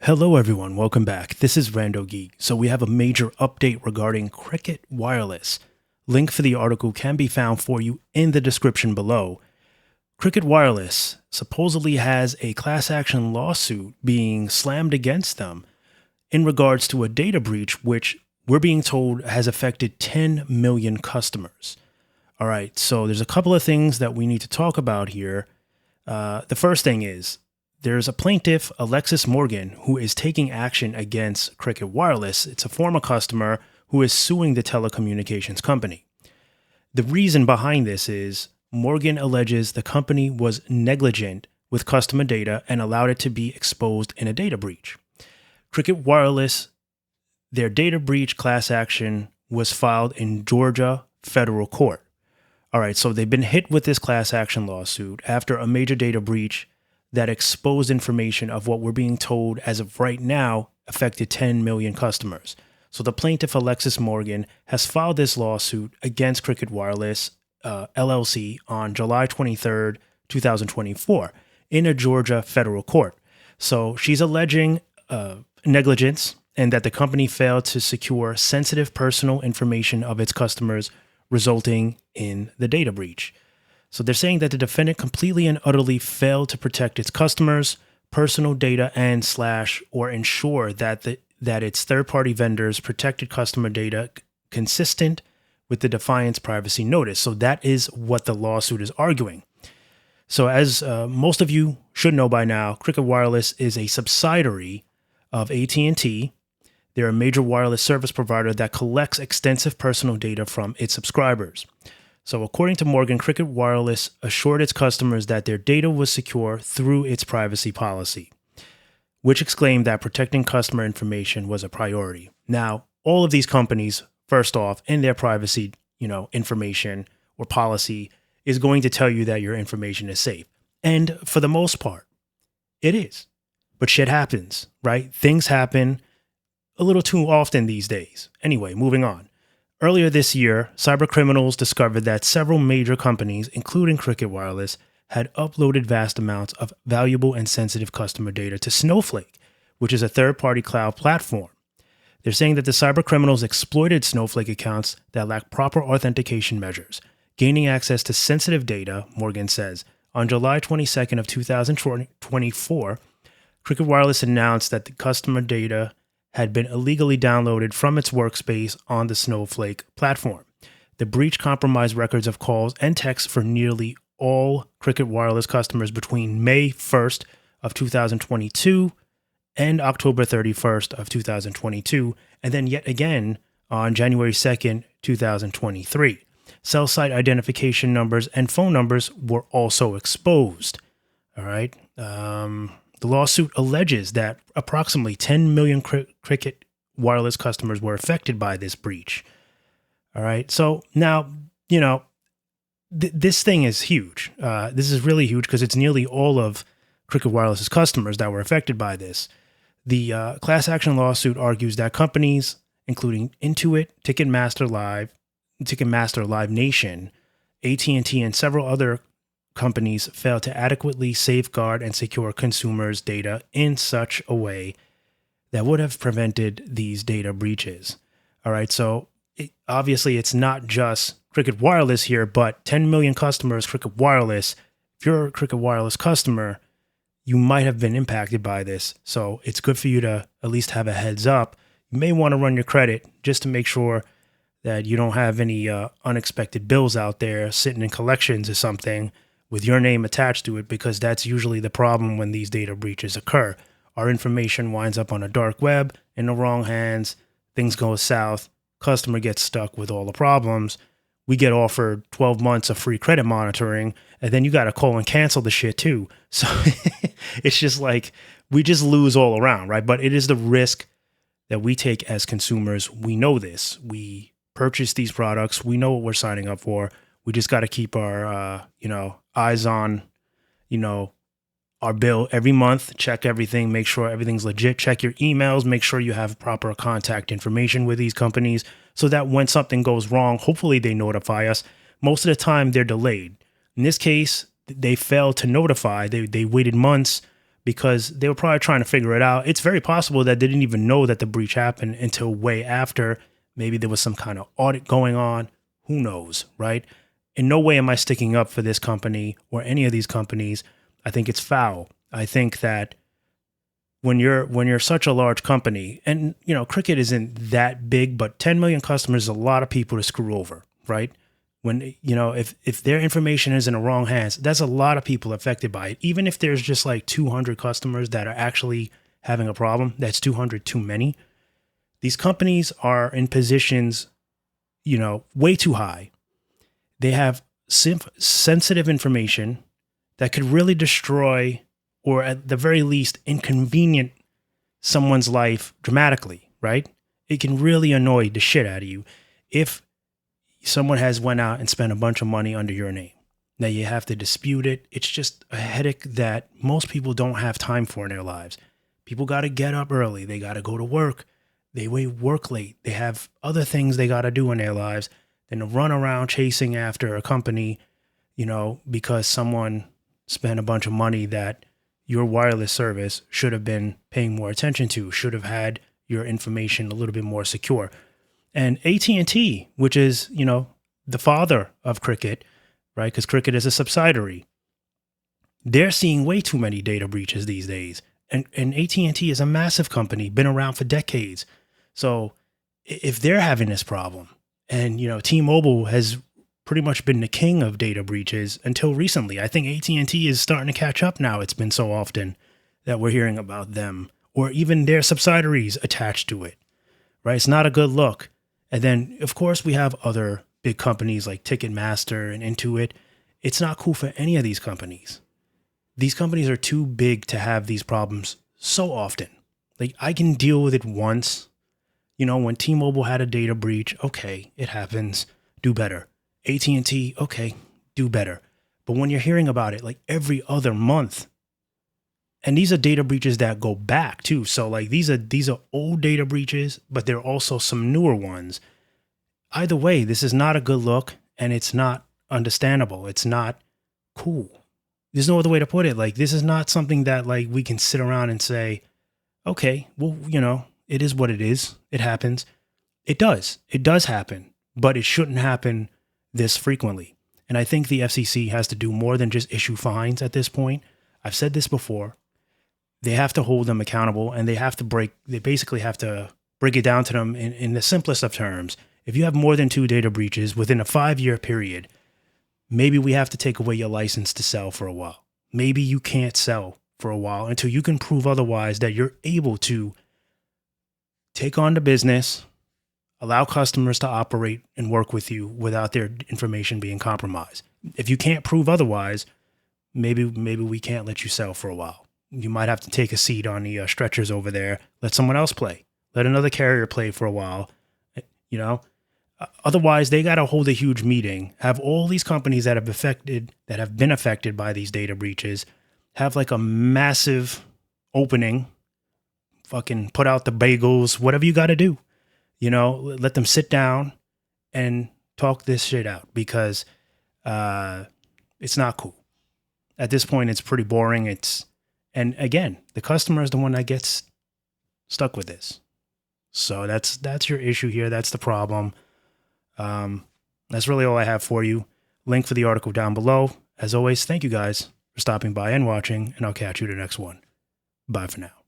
Hello everyone, welcome back. This is RandoGEEK. So we have a major update regarding Cricket Wireless. Link for the article can be found for you in the description below. Cricket Wireless supposedly has a class action lawsuit being slammed against them in regards to a data breach which we're being told has affected 10 million customers. All right, so there's a couple of things that we need to talk about here. The first thing is, there's a plaintiff, Alexis Morgan, who is taking action against Cricket Wireless. It's a former customer who is suing the telecommunications company. The reason behind this is Morgan alleges the company was negligent with customer data and allowed it to be exposed in a data breach. Cricket Wireless, their data breach class action was filed in Georgia federal court. All right, so they've been hit with this class action lawsuit after a major data breach that exposed information of what we're being told as of right now affected 10 million customers. So the plaintiff, Alexis Morgan, has filed this lawsuit against Cricket Wireless LLC on July 23rd, 2024 in a Georgia federal court. So she's alleging negligence and that the company failed to secure sensitive personal information of its customers, resulting in the data breach. So they're saying that the defendant completely and utterly failed to protect its customers' personal data and or ensure that its third-party vendors protected customer data consistent with the defiance privacy notice. So that is what the lawsuit is arguing. So as most of you should know by now, Cricket Wireless is a subsidiary of at&t. They're a major wireless service provider that collects extensive personal data from its subscribers. So according to Morgan, Cricket Wireless assured its customers that their data was secure through its privacy policy, which exclaimed that protecting customer information was a priority. Now, all of these companies, first off, in their privacy, information or policy is going to tell you that your information is safe. And for the most part, it is. But shit happens, right? Things happen a little too often these days. Anyway, moving on. Earlier this year, cybercriminals discovered that several major companies, including Cricket Wireless, had uploaded vast amounts of valuable and sensitive customer data to Snowflake, which is a third-party cloud platform. They're saying that the cybercriminals exploited Snowflake accounts that lack proper authentication measures, gaining access to sensitive data, Morgan says. On July 22nd of 2024, Cricket Wireless announced that the customer data had been illegally downloaded from its workspace on the Snowflake platform. The breach compromised records of calls and texts for nearly all Cricket Wireless customers between May 1st of 2022 and October 31st of 2022, and then yet again on January 2nd, 2023. Cell site identification numbers and phone numbers were also exposed. All right. The lawsuit alleges that approximately 10 million Cricket Wireless customers were affected by this breach. All right. So now, this thing is huge. This is really huge because it's nearly all of Cricket Wireless's customers that were affected by this. The class action lawsuit argues that companies, including Intuit, Ticketmaster Live Nation, at&t, and several other companies failed to adequately safeguard and secure consumers' data in such a way that would have prevented these data breaches. All right, so obviously it's not just Cricket Wireless here, but 10 million customers, Cricket Wireless. If you're a Cricket Wireless customer, you might have been impacted by this. So it's good for you to at least have a heads up. You may want to run your credit just to make sure that you don't have any unexpected bills out there sitting in collections or something with your name attached to it, because that's usually the problem when these data breaches occur. Our information winds up on a dark web in the wrong hands, things go south, customer gets stuck with all the problems. We get offered 12 months of free credit monitoring, and then you got to call and cancel the shit too. So it's just like, we just lose all around, right? But it is the risk that we take as consumers. We know this. We purchase these products. We know what we're signing up for. We just got to keep our, eyes on, our bill every month, check everything, make sure everything's legit, check your emails, make sure you have proper contact information with these companies so that when something goes wrong, hopefully they notify us. Most of the time they're delayed. In this case, they failed to notify. They waited months because they were probably trying to figure it out. It's very possible that they didn't even know that the breach happened until way after. Maybe there was some kind of audit going on. Who knows, right? In no way am I sticking up for this company or any of these companies. I think it's foul. I think that when you're such a large company, and Cricket isn't that big, but 10 million customers is a lot of people to screw over, right? When if their information is in the wrong hands, that's a lot of people affected by it. Even if there's just like 200 customers that are actually having a problem, that's 200 too many. These companies are in positions, way too high. They have sensitive information that could really destroy, or at the very least inconvenient, someone's life dramatically, right? It can really annoy the shit out of you if someone has went out and spent a bunch of money under your name. Now you have to dispute it. It's just a headache that most people don't have time for in their lives. People got to get up early. They got to go to work. They work late. They have other things they got to do in their lives than to run around chasing after a company, because someone spent a bunch of money that your wireless service should have been paying more attention to, should have had your information a little bit more secure. And at&t, which is, the father of Cricket, right? Because Cricket is a subsidiary. They're seeing way too many data breaches these days. And at&t is a massive company, been around for decades. So if they're having this problem, and, T-Mobile has pretty much been the king of data breaches until recently. I think at&t is starting to catch up now. It's been so often that we're hearing about them, or even their subsidiaries attached to it, right? It's not a good look. And then, of course, we have other big companies like Ticketmaster and Intuit. It's not cool for any of these companies. These companies are too big to have these problems so often. Like, I can deal with it once. When T-Mobile had a data breach, okay, it happens. Do better. at&t, okay, do better. But when you're hearing about it like every other month, and these are data breaches that go back too. So like these are old data breaches, but there are also some newer ones. Either way, this is not a good look, and it's not understandable. It's not cool. There's no other way to put it. Like, this is not something that like we can sit around and say, okay, well, it is what it is. It happens. It does happen, but it shouldn't happen this frequently. And I think the FCC has to do more than just issue fines at this point. I've said this before. They have to hold them accountable, and they basically have to break it down to them in the simplest of terms. If you have more than 2 data breaches within a 5-year period, maybe we have to take away your license to sell for a while. Maybe you can't sell for a while until you can prove otherwise, that you're able to take on the business, allow customers to operate and work with you without their information being compromised. If you can't prove otherwise, maybe we can't let you sell for a while. You might have to take a seat on the stretchers over there, let someone else play, let another carrier play for a while. Otherwise, they got to hold a huge meeting, have all these companies that have been affected by these data breaches, have like a massive opening, fucking put out the bagels, whatever you got to do. Let them sit down and talk this shit out, because it's not cool. At this point, it's pretty boring. And again, the customer is the one that gets stuck with this. So that's your issue here. That's the problem. That's really all I have for you. Link for the article down below. As always, thank you guys for stopping by and watching, and I'll catch you in the next one. Bye for now.